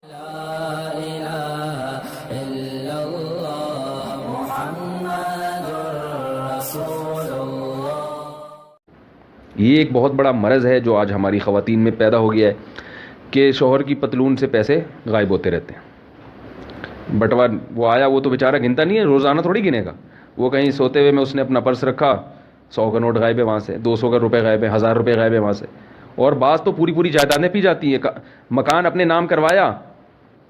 یہ ایک بہت بڑا مرض ہے جو آج ہماری خواتین میں پیدا ہو گیا ہے کہ شوہر کی پتلون سے پیسے غائب ہوتے رہتے ہیں. بٹوا وہ آیا, وہ تو بیچارہ گنتا نہیں ہے, روزانہ تھوڑی گنے گا. وہ کہیں سوتے ہوئے میں اس نے اپنا پرس رکھا, 100 کا نوٹ غائب ہے وہاں سے, 200 کا روپے غائب ہے, 1000 روپے غائب ہے وہاں سے. اور بعض تو پوری جائیدادیں پی جاتی ہیں. مکان اپنے نام کروایا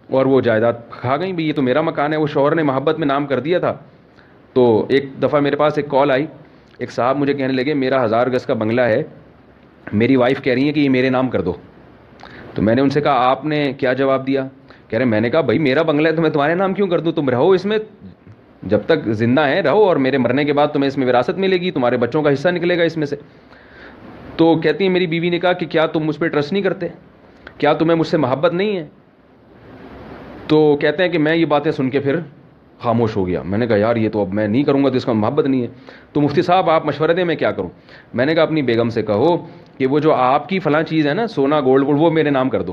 اور وہ جائیداد کھا گئی. بھئی یہ تو میرا مکان ہے, وہ شوہر نے محبت میں نام کر دیا تھا. تو ایک دفعہ میرے پاس ایک کال آئی, ایک صاحب مجھے کہنے لگے میرا 1000 گز کا بنگلہ ہے, میری وائف کہہ رہی ہے کہ یہ میرے نام کر دو. تو میں نے ان سے کہا آپ نے کیا جواب دیا؟ کہہ رہے میں نے کہا بھائی میرا بنگلہ ہے تو میں تمہارے نام کیوں کر دوں, تم رہو اس میں, جب تک زندہ ہیں رہو, اور میرے مرنے کے بعد تمہیں اس میں وراثت ملے گی, تمہارے بچوں کا حصہ نکلے گا اس میں سے. تو کہتی ہیں میری بیوی نے کہا کہ کیا تم مجھ پہ ٹرسٹ نہیں کرتے, کیا تمہیں مجھ سے محبت نہیں ہے؟ تو کہتے ہیں کہ میں یہ باتیں سن کے پھر خاموش ہو گیا. میں نے کہا یار یہ تو اب میں نہیں کروں گا تو اس کا محبت نہیں ہے. تو مفتی صاحب آپ مشورہ دیں میں کیا کروں؟ میں نے کہا اپنی بیگم سے کہو کہ وہ جو آپ کی فلاں چیز ہے نا, سونا گولڈ, وہ میرے نام کر دو.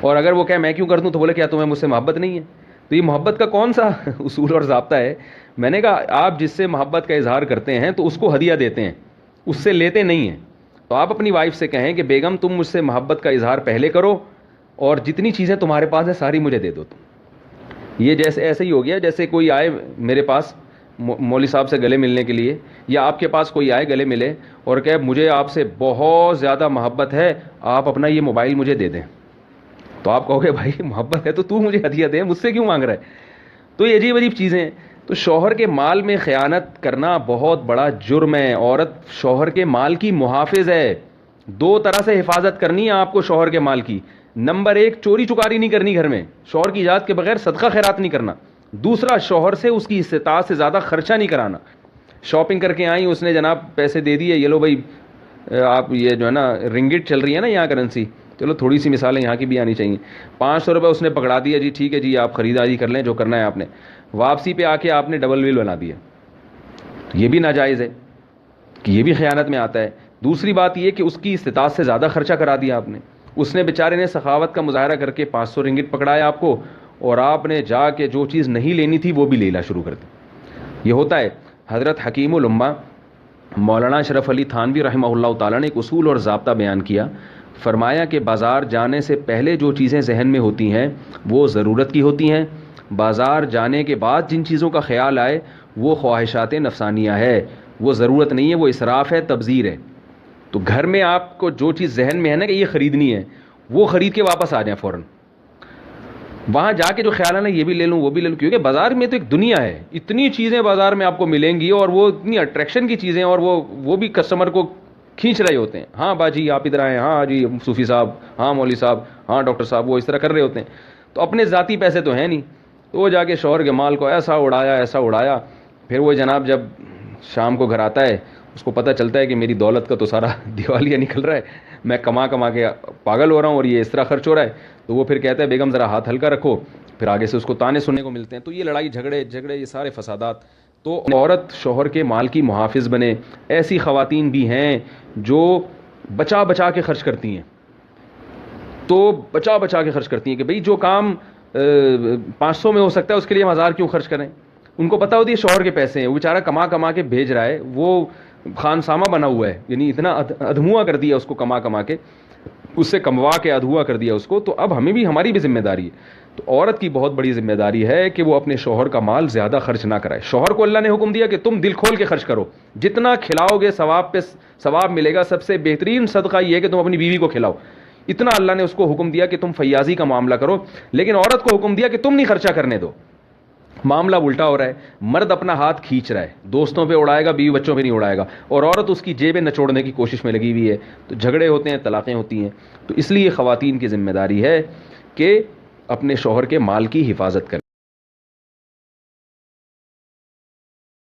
اور اگر وہ کہے میں کیوں کر دوں, تو بولے کیا تمہیں مجھ سے محبت نہیں ہے؟ تو یہ محبت کا کون سا اصول اور ضابطہ ہے؟ میں نے کہا آپ جس سے محبت کا اظہار کرتے ہیں تو اس کو ہدیہ دیتے ہیں, اس سے لیتے نہیں ہیں. تو آپ اپنی وائف سے کہیں کہ بیگم تم مجھ سے محبت کا اظہار پہلے کرو, اور جتنی چیزیں تمہارے پاس ہیں ساری مجھے دے دو تم. یہ جیسے ایسے ہی ہو گیا جیسے کوئی آئے میرے پاس مولوی صاحب سے گلے ملنے کے لیے, یا آپ کے پاس کوئی آئے گلے ملے اور کہے مجھے آپ سے بہت زیادہ محبت ہے, آپ اپنا یہ موبائل مجھے دے دیں. تو آپ کہو گے بھائی محبت ہے تو مجھے ہدیہ دے, مجھ سے کیوں مانگ رہا ہے؟ تو یہ عجیب چیزیں ہیں. تو شوہر کے مال میں خیانت کرنا بہت بڑا جرم ہے. عورت شوہر کے مال کی محافظ ہے. 2 طرح سے حفاظت کرنی ہے آپ کو شوہر کے مال کی. نمبر 1, چوری چکاری نہیں کرنی گھر میں, شوہر کی اجازت کے بغیر صدقہ خیرات نہیں کرنا. دوسرا, شوہر سے اس کی استطاعت سے زیادہ خرچہ نہیں کرانا. شاپنگ کر کے آئیں, اس نے جناب پیسے دے دیے, یہ لو بھائی آپ یہ جو ہے نا رنگٹ چل رہی ہے نا یہاں کرنسی, چلو تھوڑی سی مثالیں یہاں کی بھی آنی چاہیے. 500 روپے اس نے پکڑا دیا, جی ٹھیک ہے جی آپ خریداری کر لیں جو کرنا ہے آپ نے. واپسی پہ آ کے آپ نے ڈبل بل بنا دیا, یہ بھی ناجائز ہے کہ یہ بھی خیانت میں آتا ہے. دوسری بات یہ کہ اس کی استطاعت سے زیادہ خرچہ کرا دیا آپ نے. اس نے بیچارے نے سخاوت کا مظاہرہ کر کے 500 رنگٹ پکڑایا آپ کو, اور آپ نے جا کے جو چیز نہیں لینی تھی وہ بھی لینا شروع کر دی. یہ ہوتا ہے. حضرت حکیم الامہ مولانا اشرف علی تھانوی رحمہ اللہ تعالیٰ نے ایک اصول اور ضابطہ بیان کیا. فرمایا کہ بازار جانے سے پہلے جو چیزیں ذہن میں ہوتی ہیں وہ ضرورت کی ہوتی ہیں, بازار جانے کے بعد جن چیزوں کا خیال آئے وہ خواہشات نفسانیہ ہے, وہ ضرورت نہیں ہے, وہ اسراف ہے, تبذیر ہے. تو گھر میں آپ کو جو چیز ذہن میں ہے نا کہ یہ خریدنی ہے, وہ خرید کے واپس آ جائیں فوراً. وہاں جا کے جو خیال ہے نا یہ بھی لے لوں وہ بھی لے لوں, کیونکہ بازار میں تو ایک دنیا ہے, اتنی چیزیں بازار میں آپ کو ملیں گی, اور وہ اتنی اٹریکشن کی چیزیں, اور وہ بھی کسٹمر کو کھینچ رہے ہوتے ہیں. ہاں باجی آپ ادھر آئیں, ہاں جی صوفی صاحب, ہاں مولوی صاحب, ہاں ڈاکٹر صاحب, وہ اس طرح کر رہے ہوتے ہیں. تو اپنے ذاتی پیسے تو ہیں نہیں, تو وہ جا کے شوہر کے مال کو ایسا اڑایا. پھر وہ جناب جب شام کو گھر آتا ہے اس کو پتہ چلتا ہے کہ میری دولت کا تو سارا دیوالیہ نکل رہا ہے, میں کما کے پاگل ہو رہا ہوں اور یہ اس طرح خرچ ہو رہا ہے. تو وہ پھر کہتا ہے بیگم ذرا ہاتھ ہلکا رکھو, پھر آگے سے اس کو تانے سننے کو ملتے ہیں. تو یہ لڑائی جھگڑے یہ سارے فسادات. تو عورت شوہر کے مال کی محافظ بنے. ایسی خواتین بھی ہیں جو بچا کے خرچ کرتی ہیں, تو بچا کے خرچ کرتی ہیں کہ بھئی جو کام 500 میں ہو سکتا ہے اس کے لیے ہم 1000 کیوں خرچ کریں. ان کو پتہ ہوتی ہے شوہر کے پیسے ہیں, وہ بیچارہ کما کے بھیج رہا ہے, وہ خانسامہ بنا ہوا ہے, یعنی اتنا ادھموا کر دیا اس کو کما کے, اس سے کموا کے ادھوا کر دیا اس کو. تو اب ہمیں بھی ہماری بھی ذمہ داری ہے. تو عورت کی بہت بڑی ذمہ داری ہے کہ وہ اپنے شوہر کا مال زیادہ خرچ نہ کرائے. شوہر کو اللہ نے حکم دیا کہ تم دل کھول کے خرچ کرو, جتنا کھلاؤ گے ثواب پہ ثواب ملے گا. سب سے بہترین صدقہ یہ ہے کہ تم اپنی بیوی کو کھلاؤ. اتنا اللہ نے اس کو حکم دیا کہ تم فیاضی کا معاملہ کرو, لیکن عورت کو حکم دیا کہ تم نہیں خرچہ کرنے دو. معاملہ الٹا ہو رہا ہے, مرد اپنا ہاتھ کھینچ رہا ہے, دوستوں پہ اڑائے گا, بیوی بچوں پہ نہیں اڑائے گا, اور عورت اس کی جیبیں نچوڑنے کی کوشش میں لگی ہوئی ہے. تو جھگڑے ہوتے ہیں, طلاقیں ہوتی ہیں. تو اس لیے خواتین کی ذمہ داری ہے کہ اپنے شوہر کے مال کی حفاظت کریں.